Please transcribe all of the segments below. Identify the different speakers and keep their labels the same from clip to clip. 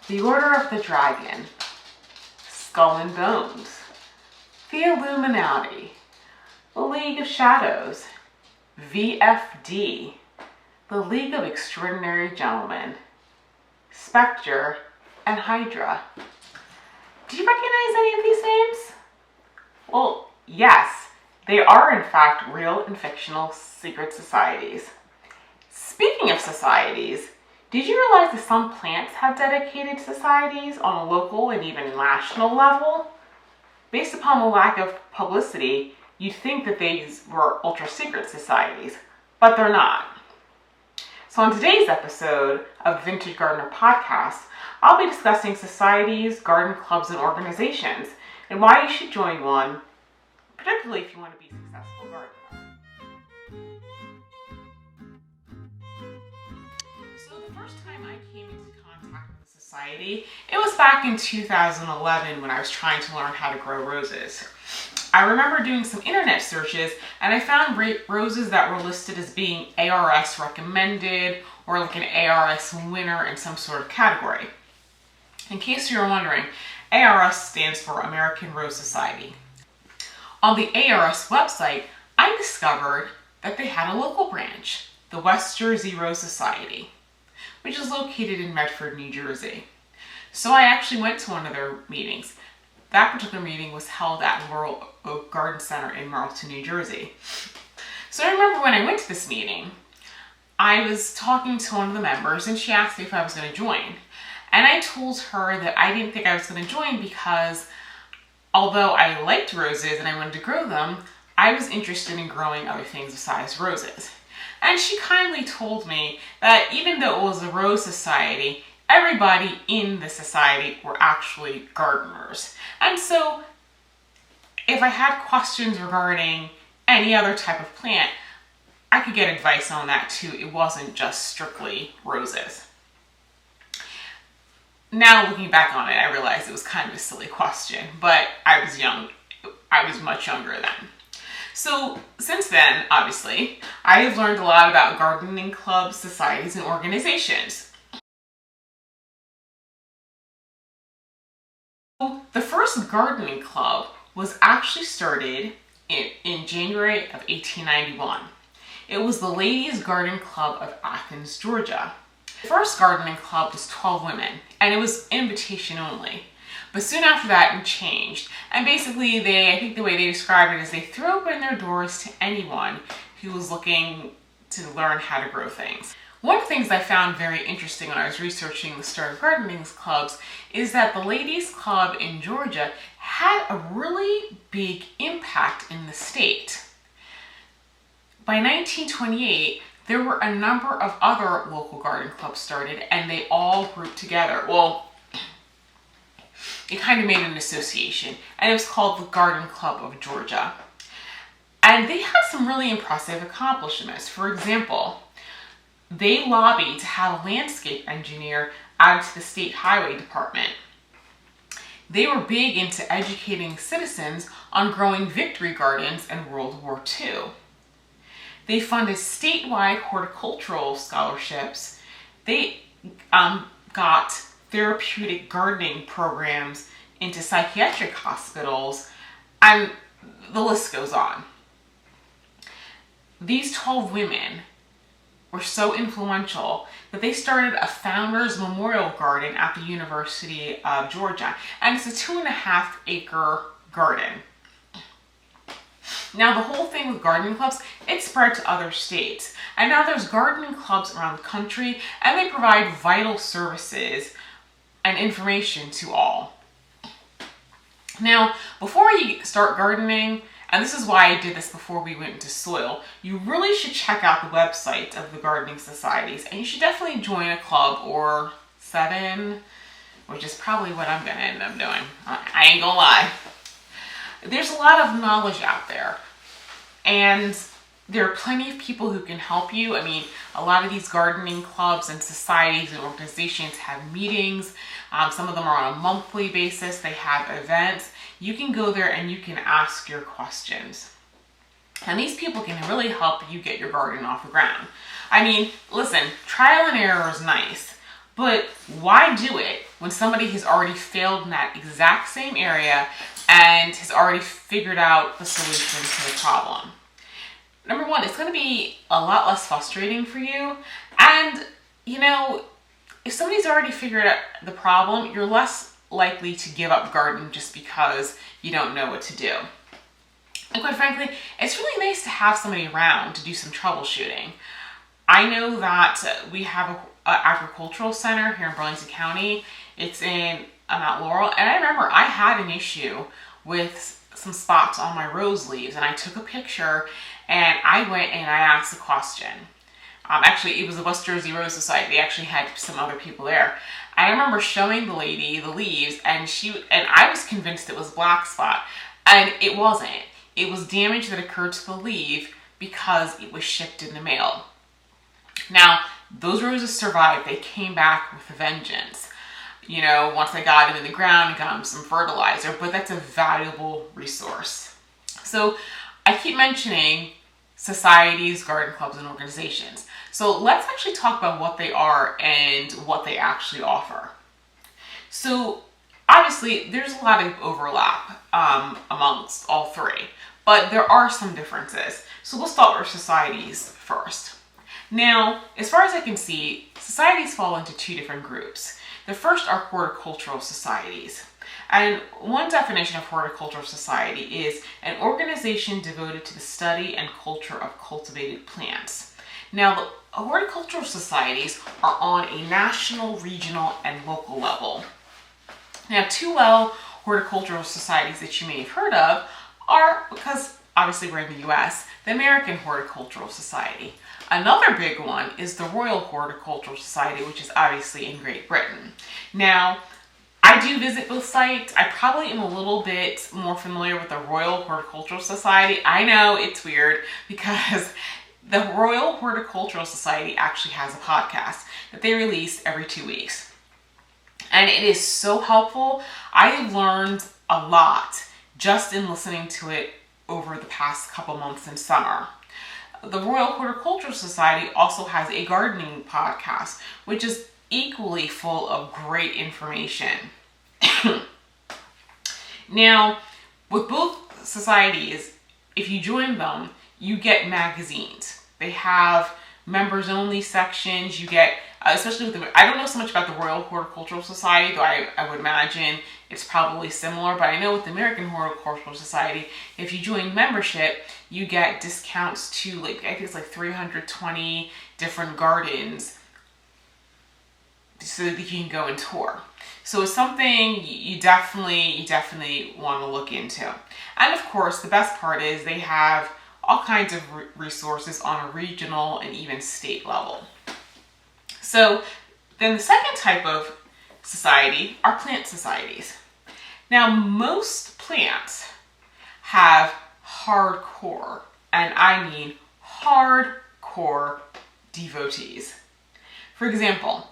Speaker 1: the Order of the Dragon, Skull and Bones, the Illuminati, the League of Shadows, VFD, the League of Extraordinary Gentlemen, Spectre, and Hydra. Do you recognize any of these names? Well, yes, they are in fact real and fictional secret societies. Speaking of societies, did you realize that some plants have dedicated societies on a local and even national level? Based upon the lack of publicity, you'd think that these were ultra-secret societies, but they're not. So on today's episode of the Vintage Gardener Podcast, I'll be discussing societies, garden clubs, and organizations, and why you should join one, particularly if you want to be a successful gardener. So the first time I came into contact with a society, it was back in 2011 when I was trying to learn how to grow roses. I remember doing some internet searches and I found roses that were listed as being ARS recommended or like an ARS winner in some sort of category. In case you're wondering, ARS stands for American Rose Society. On the ARS website, I discovered that they had a local branch, the West Jersey Rose Society, which is located in Medford, New Jersey. So I actually went to one of their meetings. That particular meeting was held at Laurel Oak Garden Center in Marlton, New Jersey. So I remember when I went to this meeting, I was talking to one of the members and she asked me if I was going to join. And I told her that I didn't think I was going to join because although I liked roses and I wanted to grow them, I was interested in growing other things besides roses. And she kindly told me that even though it was a rose society, everybody in the society were actually gardeners. And so if I had questions regarding any other type of plant, I could get advice on that too. It wasn't just strictly roses. Now looking back on it, I realized it was kind of a silly question, but I was young. I was much younger then. So since then, obviously, I have learned a lot about gardening clubs, societies, and organizations. The first gardening club was actually started in January of 1891. It was the Ladies' Garden Club of Athens, Georgia. The first gardening club was 12 women, and it was invitation only. But soon after that, it changed. And basically, I think the way they described it is they threw open their doors to anyone who was looking to learn how to grow things. One of the things I found very interesting when I was researching the start of gardening clubs is that the Ladies' Club in Georgia had a really big impact in the state. By 1928, there were a number of other local garden clubs started and they all grouped together. Well, it kind of made an association and it was called the Garden Club of Georgia. And they had some really impressive accomplishments. For example, they lobbied to have a landscape engineer added to the state highway department. They were big into educating citizens on growing victory gardens in World War II. They funded statewide horticultural scholarships. They got therapeutic gardening programs into psychiatric hospitals, and the list goes on. These 12 women were so influential that they started a Founders Memorial Garden at the University of Georgia, and it's a 2.5 acre garden. Now the whole thing with gardening clubs, it spread to other states, and now there's gardening clubs around the country, and they provide vital services and information to all. Now, before you start gardening, and this is why I did this before we went into soil, you really should check out the website of the gardening societies, and you should definitely join a club or 7, which is probably what I'm going to end up doing. I ain't gonna lie. There's a lot of knowledge out there, and there are plenty of people who can help you. I mean, a lot of these gardening clubs and societies and organizations have meetings. Some of them are on a monthly basis. They have events. You can go there and you can ask your questions. And these people can really help you get your garden off the ground. I mean, listen, trial and error is nice, but why do it when somebody has already failed in that exact same area and has already figured out the solution to the problem. Number one, it's going to be a lot less frustrating for you. And, you know, if somebody's already figured out the problem, you're less likely to give up gardening just because you don't know what to do. And quite frankly, it's really nice to have somebody around to do some troubleshooting. I know that we have an agricultural center here in Burlington County. It's in Mount Laurel, and I remember I had an issue with some spots on my rose leaves, and I took a picture and I went and I asked a question. Actually, it was the West Jersey Rose Society. They actually had some other people there. I remember showing the lady the leaves, and I was convinced it was black spot, and it wasn't. It was damage that occurred to the leaf because it was shipped in the mail. Now, those roses survived. They came back with a vengeance. You know, once I got them in the ground and got them some fertilizer, but that's a valuable resource. So I keep mentioning societies, garden clubs, and organizations. So let's actually talk about what they are and what they actually offer. So obviously, there's a lot of overlap amongst all three, but there are some differences. So we'll start with societies first. Now, as far as I can see, societies fall into two different groups. The first are horticultural societies. And one definition of horticultural society is an organization devoted to the study and culture of cultivated plants. Now, the horticultural societies are on a national, regional, and local level. Now, two horticultural societies that you may have heard of are, because obviously we're in the US, the American Horticultural Society. Another big one is the Royal Horticultural Society, which is obviously in Great Britain. Now, I do visit both sites. I probably am a little bit more familiar with the Royal Horticultural Society. I know it's weird because the Royal Horticultural Society actually has a podcast that they release every 2 weeks. And it is so helpful. I have learned a lot just in listening to it over the past couple months in summer. The Royal Horticultural Society also has a gardening podcast, which is equally full of great information. Now, with both societies, if you join them, you get magazines. They have members only sections. You get, especially with I don't know so much about the Royal Horticultural Society, though I would imagine it's probably similar, but I know with the American Horticultural Society, if you join membership, you get discounts to I think it's 320 different gardens so that you can go and tour. So it's something you definitely want to look into. And of course, the best part is they have all kinds of resources on a regional and even state level. So then the second type of society are plant societies. Now, most plants have hardcore, and I mean hardcore devotees. For example,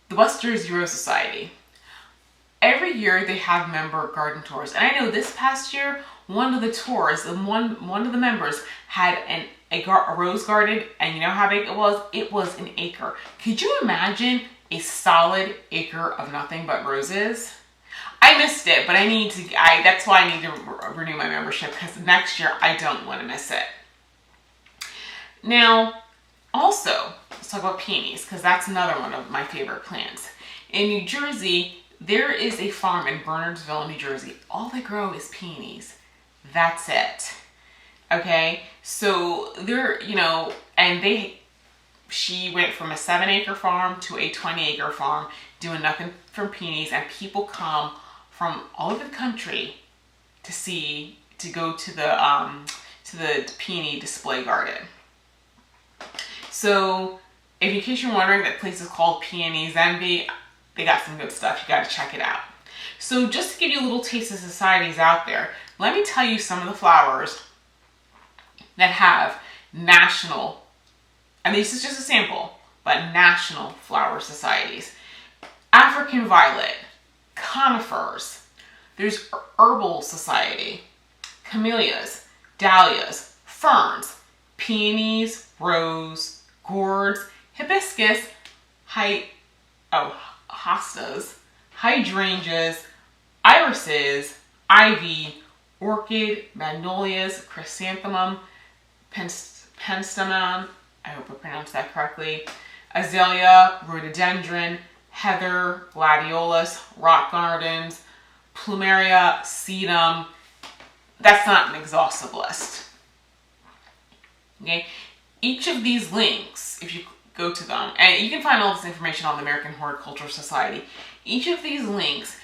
Speaker 1: the West Jersey Rose Society. Every year they have member garden tours. And I know this past year, one of the tours, and one of the members had a rose garden, and you know how big it was? It was an acre. Could you imagine a solid acre of nothing but roses? I missed it, but that's why I need to renew my membership, because next year I don't want to miss it. Now, also, let's talk about peonies, because that's another one of my favorite plants. In New Jersey, there is a farm in Bernardsville, New Jersey. All they grow is peonies. That's it. Okay? So they're, she went from a 7-acre farm to a 20-acre farm doing nothing from peonies, and people come from all over the country to go to the peony display garden. So, in case you're wondering, that place is called Peonies Envy. They got some good stuff. You got to check it out. So, just to give you a little taste of societies out there, let me tell you some of the flowers that have national, and this is just a sample, but national flower societies. African violet, conifers, there's herbal society, camellias, dahlias, ferns, peonies, rose, gourds, hibiscus, hostas, hydrangeas, irises, ivy, orchid, magnolias, chrysanthemum, penstemon, I hope I pronounced that correctly, azalea, rhododendron, heather, gladiolus, rock gardens, plumeria, sedum. That's not an exhaustive list. Okay, each of these links, if you go to them, and you can find all this information on the American Horticulture Society, each of these links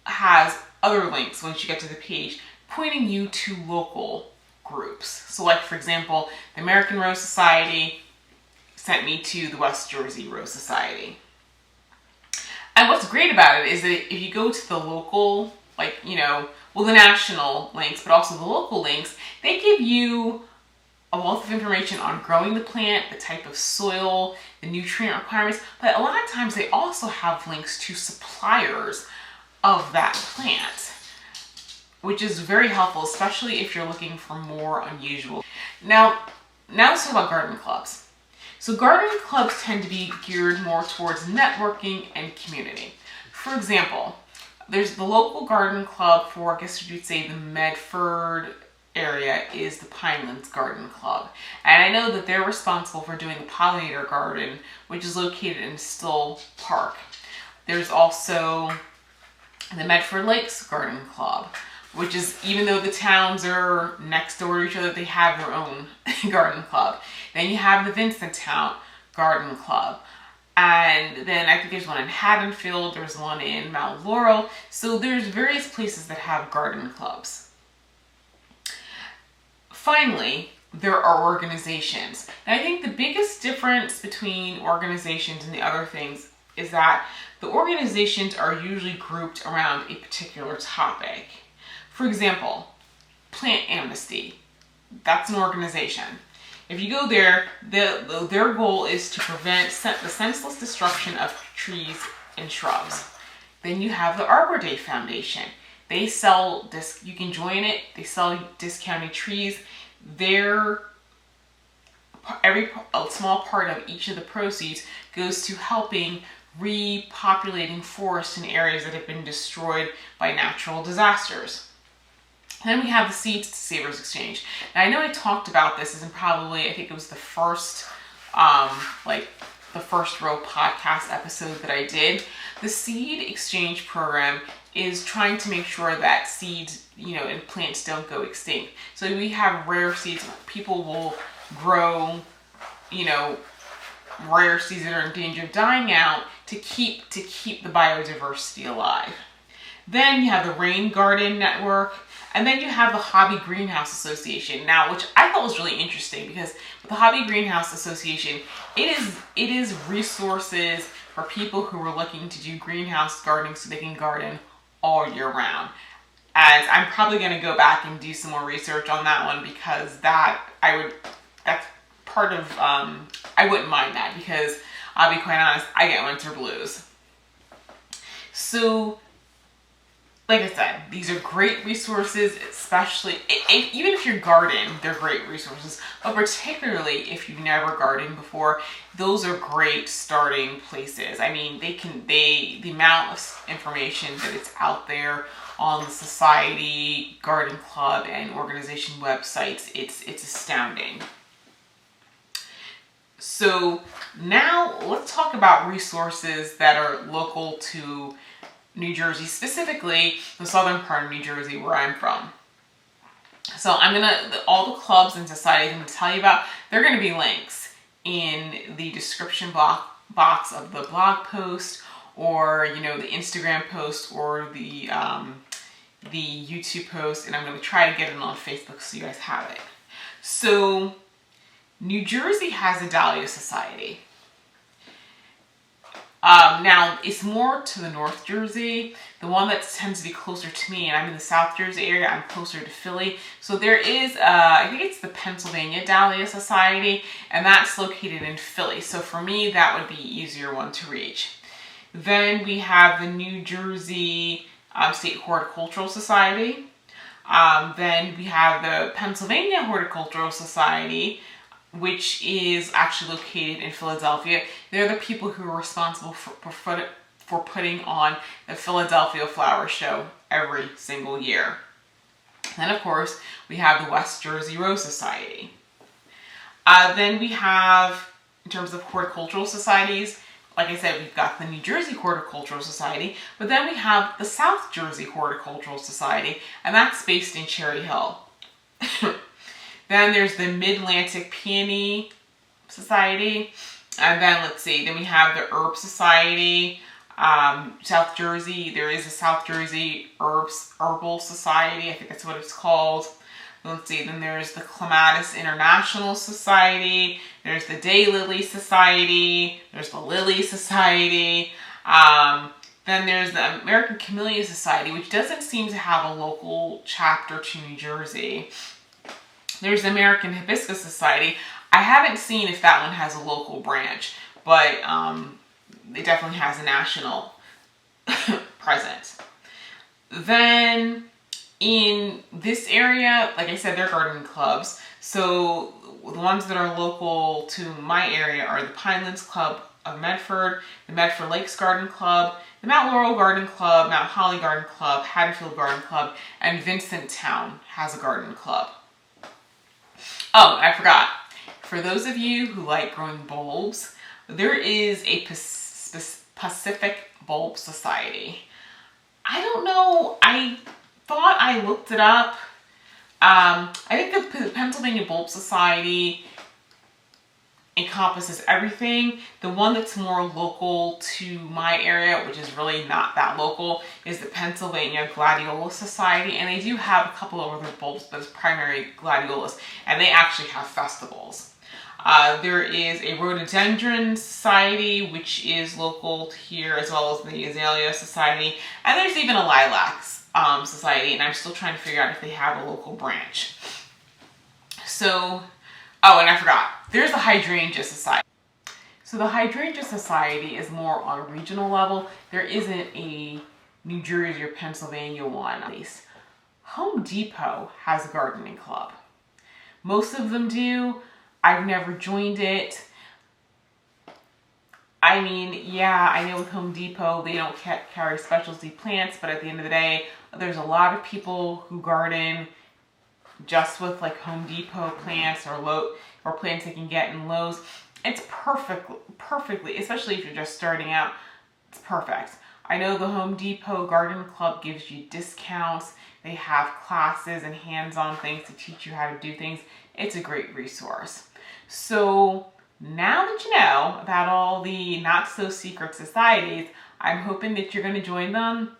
Speaker 1: has other links once you get to the page pointing you to local groups. So like, for example, the American Rose Society sent me to the West Jersey Rose Society. And what's great about it is that if you go to the local, like, the national links, but also the local links, they give you a wealth of information on growing the plant, the type of soil, the nutrient requirements, but a lot of times they also have links to suppliers of that plant, which is very helpful, especially if you're looking for more unusual. Now let's talk about garden clubs. So garden clubs tend to be geared more towards networking and community. For example, there's the local garden club for, I guess you'd say, the Medford area is the Pinelands Garden Club. And I know that they're responsible for doing the pollinator garden, which is located in Still Park. There's also the Medford Lakes Garden Club, which is, even though the towns are next door to each other, they have their own garden club. Then you have the Vincenttown Garden Club. And then I think there's one in Haddonfield, there's one in Mount Laurel. So there's various places that have garden clubs. Finally, there are organizations. And I think the biggest difference between organizations and the other things is that the organizations are usually grouped around a particular topic. For example, Plant Amnesty. That's an organization. If you go there, their goal is to prevent the senseless destruction of trees and shrubs. Then you have the Arbor Day Foundation. They sell this, you can join it, they sell discounted trees. A small part of each of the proceeds goes to helping repopulating forests in areas that have been destroyed by natural disasters. Then we have the Seeds to Savers Exchange. Now I know I talked about this as in probably, I think it was the first row podcast episode that I did. The Seed Exchange Program is trying to make sure that seeds, and plants don't go extinct. So we have rare seeds. People will grow, rare seeds that are in danger of dying out to keep the biodiversity alive. Then you have the Rain Garden Network. And then you have the Hobby Greenhouse Association, now, which I thought was really interesting because with the Hobby Greenhouse Association, it is resources for people who are looking to do greenhouse gardening so they can garden all year round. And I'm probably going to go back and do some more research on that one because that's part of, I wouldn't mind that because I'll be quite honest, I get winter blues. So, like I said, these are great resources, especially, even if you're gardening, they're great resources, but particularly if you've never gardened before, those are great starting places. I mean, the amount of information that it's out there on the society, garden club, and organization websites, it's astounding. So now let's talk about resources that are local to New Jersey, specifically the southern part of New Jersey where I'm from. So all the clubs and societies I'm going to tell you about, they're going to be links in the description box of the blog post or, the Instagram post or the YouTube post, and I'm going to try to get it on Facebook so you guys have it. So New Jersey has a Dahlia Society. Now, it's more to the North Jersey. The one that tends to be closer to me, and I'm in the South Jersey area, I'm closer to Philly. So there is, I think it's the Pennsylvania Dahlia Society, and that's located in Philly. So for me, that would be an easier one to reach. Then we have the New Jersey State Horticultural Society. Then we have the Pennsylvania Horticultural Society. which is actually located in Philadelphia. They're the people who are responsible for putting on the Philadelphia Flower Show every single year. Then, of course, we have the West Jersey Rose Society. Then we have, in terms of horticultural societies, like I said, we've got the New Jersey Horticultural Society, but then we have the South Jersey Horticultural Society, and that's based in Cherry Hill. Then there's the Mid-Atlantic Peony Society, and then then we have the Herb Society, South Jersey. There is a South Jersey Herbal Society, I think that's what it's called. Then there's the Clematis International Society, there's the Daylily Society, there's the Lily Society, then there's the American Camellia Society, which doesn't seem to have a local chapter to New Jersey. There's the American Hibiscus Society. I haven't seen if that one has a local branch, but it definitely has a national presence. Then in this area, like I said, they're gardening clubs. So the ones that are local to my area are the Pinelands Club of Medford, the Medford Lakes Garden Club, the Mount Laurel Garden Club, Mount Holly Garden Club, Haddonfield Garden Club, and Vincenttown has a garden club. Oh, I forgot. For those of you who like growing bulbs, there is a Pacific Bulb Society. I don't know, I thought I looked it up. I think the Pennsylvania Bulb Society encompasses everything. The one that's more local to my area, which is really not that local, is the Pennsylvania Gladiolus Society, and they do have a couple of other bulbs, but it's primarily gladiolus, and they actually have festivals. There is a Rhododendron Society, which is local here, as well as the Azalea Society, and there's even a Lilacs Society, and I'm still trying to figure out if they have a local branch. So, oh, and I forgot, there's the Hydrangea Society. So the Hydrangea Society is more on a regional level. There isn't a New Jersey or Pennsylvania one, at least. Home Depot has a gardening club. Most of them do. I've never joined it. I mean, yeah, I know with Home Depot, they don't carry specialty plants, but at the end of the day, there's a lot of people who garden just with like Home Depot plants or plants they can get in Lowe's. It's perfectly, especially if you're just starting out, it's perfect. I know the Home Depot Garden Club gives you discounts. They have classes and hands-on things to teach you how to do things. It's a great resource. So now that you know about all the not-so-secret societies, I'm hoping that you're going to join them.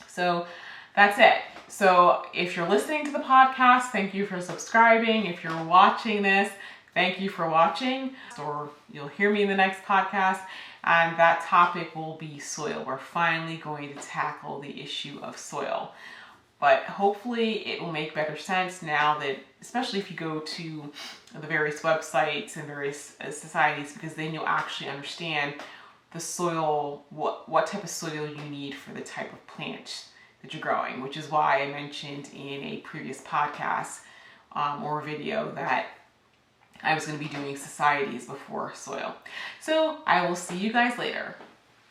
Speaker 1: So that's it. So if you're listening to the podcast, thank you for subscribing. If you're watching this, thank you for watching. Or you'll hear me in the next podcast. And that topic will be soil. We're finally going to tackle the issue of soil. But hopefully it will make better sense now that, especially if you go to the various websites and various societies, because then you'll actually understand the soil, what type of soil you need for the type of plant that you're growing, which is why I mentioned in a previous podcast or video that I was going to be doing societies before soil. So I will see you guys later.